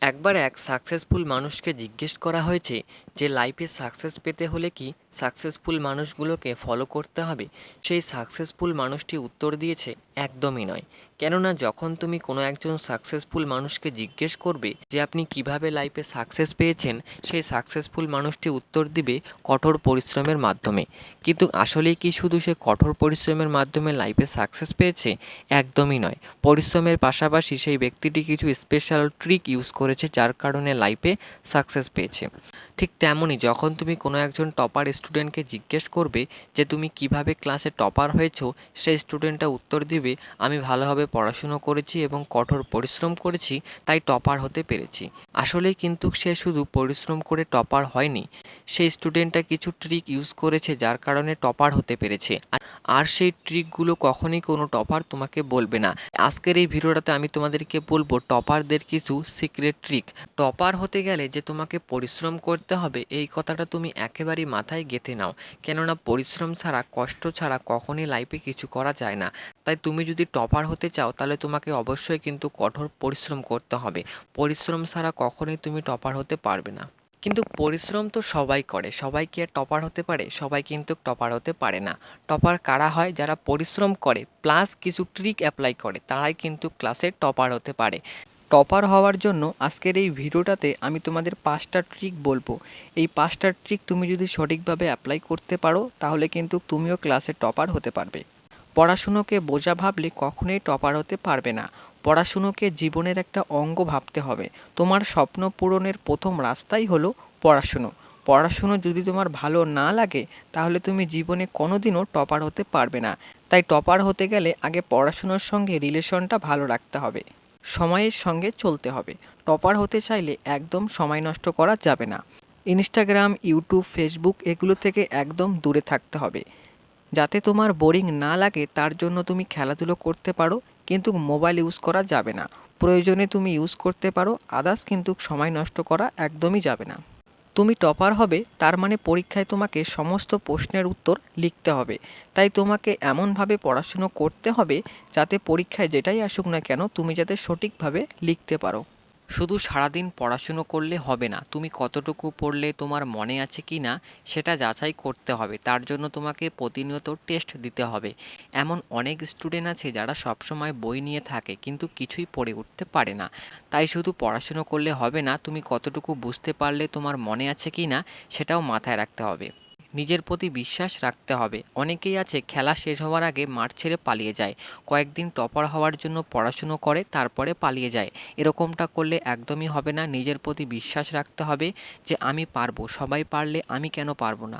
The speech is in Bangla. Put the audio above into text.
একবার এক সাকসেসফুল মানুষকে জিজ্ঞেস করা হয়েছে যে লাইফে সাকসেস পেতে হলে কি সাকসেসফুল মানুষগুলোকে ফলো করতে হবে। সেই সাকসেসফুল মানুষটি উত্তর দিয়েছে, একদমই নয়। কেননা যখন তুমি কোনো একজন সাকসেসফুল মানুষকে জিজ্ঞেস করবে যে আপনি কিভাবে লাইফে সাকসেস পেয়েছেন, সেই সাকসেসফুল মানুষটি উত্তর দিবে কঠোর পরিশ্রমের মাধ্যমে। কিন্তু আসলেই কি শুধু সে কঠোর পরিশ্রমের মাধ্যমে লাইফে সাকসেস পেয়েছে? একদমই নয়। পরিশ্রমের পাশাপাশি সেই ব্যক্তিটি কিছু স্পেশাল ট্রিক ইউজ করেছে, যার কারণে লাইফে সাকসেস পেয়েছে। ঠিক তেমনই যখন তুমি কোনো একজন টপার স্টুডেন্টকে জিজ্ঞেস করবে যে তুমি কিভাবে ক্লাসে টপার হয়েছো, সেই স্টুডেন্টটা উত্তর দিবে, আমি ভালোভাবে পড়াশুনো করেছি এবং কঠোর পরিশ্রম করেছি, তাই টপার হতে পেরেছি। আসলেই কিন্তু সে শুধু পরিশ্রম করে টপার হয়নি, সেই স্টুডেন্টটা কিছু ট্রিক ইউজ করেছে, যার কারণে টপার হতে পেরেছে। আর সেই ট্রিকগুলো কখনই কোনো টপার তোমাকে বলবে না। আজকের এই ভিডিওটাতে আমি তোমাদেরকে বলবো টপারদের কিছু সিক্রেট ট্রিক। টপার হতে গেলে যে তোমাকে পরিশ্রম করতে হবে, এই কথাটা তুমি একেবারেই মাথায় গেঁথে নাও। কেননা পরিশ্রম ছাড়া, কষ্ট ছাড়া কখনই লাইফে কিছু করা যায় না। তাই তুমি যদি টপার হতে চাও, তাহলে তোমাকে অবশ্যই কিন্তু কঠোর পরিশ্রম করতে হবে। পরিশ্রম ছাড়া কখনোই তুমি টপার হতে পারবে না। কিন্তু পরিশ্রম তো সবাই করে, সবাই কি আর টপার হতে পারে? সবাই কিন্তু টপার হতে পারে না। টপার কারা হয়? যারা পরিশ্রম করে প্লাস কিছু ট্রিক অ্যাপ্লাই করে, তারাই কিন্তু ক্লাসে টপার হতে পারে। টপার হওয়ার জন্য আজকের এই ভিডিওটাতে আমি তোমাদের 5টা ট্রিক বলবো। এই 5টা ট্রিক তুমি যদি সঠিকভাবে অ্যাপ্লাই করতে পারো, তাহলে কিন্তু তুমিও ক্লাসে টপার হতে পারবে। পড়াশুনোকে বোঝা ভাবলে কখনোই টপার হতে পারবে না। পড়াশুনোকে জীবনের একটা অঙ্গ ভাবতে হবে। তোমার স্বপ্ন পূরণের প্রথম রাস্তাই হলো পড়াশুনো। পড়াশুনো যদি তোমার ভালো না লাগে, তাহলে তুমি জীবনে কোনোদিনও টপার হতে পারবে না। তাই টপার হতে গেলে আগে পড়াশুনোর সঙ্গে রিলেশনটা ভালো রাখতে হবে, সময়ের সঙ্গে চলতে হবে। টপার হতে চাইলে একদম সময় নষ্ট করা যাবে না। ইনস্টাগ্রাম, ইউটিউব, ফেসবুক এগুলো থেকে একদম দূরে থাকতে হবে। যাতে তোমার বোরিং না লাগে তার জন্য তুমি খেলাধুলো করতে পারো, কিন্তু মোবাইল ইউজ করা যাবে না। প্রয়োজনে তুমি ইউজ করতে পারো, আদার্স কিন্তু সময় নষ্ট করা একদমই যাবে না। তুমি টপার হবে তার মানে পরীক্ষায় তোমাকে সমস্ত প্রশ্নের উত্তর লিখতে হবে। তাই তোমাকে এমনভাবে পড়াশুনো করতে হবে যাতে পরীক্ষায় যেটাই আসুক না কেন তুমি যাতে সঠিকভাবে লিখতে পারো। শুধু সারাদিন পড়াশুনো করলে হবে না, তুমি কতটুকু পড়লে তোমার মনে আছে কি না সেটা যাচাই করতে হবে। তার জন্য তোমাকে প্রতিনিয়ত টেস্ট দিতে হবে। এমন অনেক স্টুডেন্ট আছে যারা সবসময় বই নিয়ে থাকে কিন্তু কিছুই পড়ে উঠতে পারে না। তাই শুধু পড়াশুনো করলে হবে না, তুমি কতটুকু বুঝতে পারলে তোমার মনে আছে কি না সেটাও মাথায় রাখতে হবে। নিজের প্রতি বিশ্বাস রাখতে হবে। অনেকেই আছে খেলা শেষ হওয়ার আগে মাঠ ছেড়ে পালিয়ে যায়, কয়েকদিন টপার হওয়ার জন্য পড়াশুনো করে তারপরে পালিয়ে যায়। এরকমটা করলে একদমই হবে না। নিজের প্রতি বিশ্বাস রাখতে হবে যে আমি পারবো, সবাই পারলে আমি কেন পারবো না।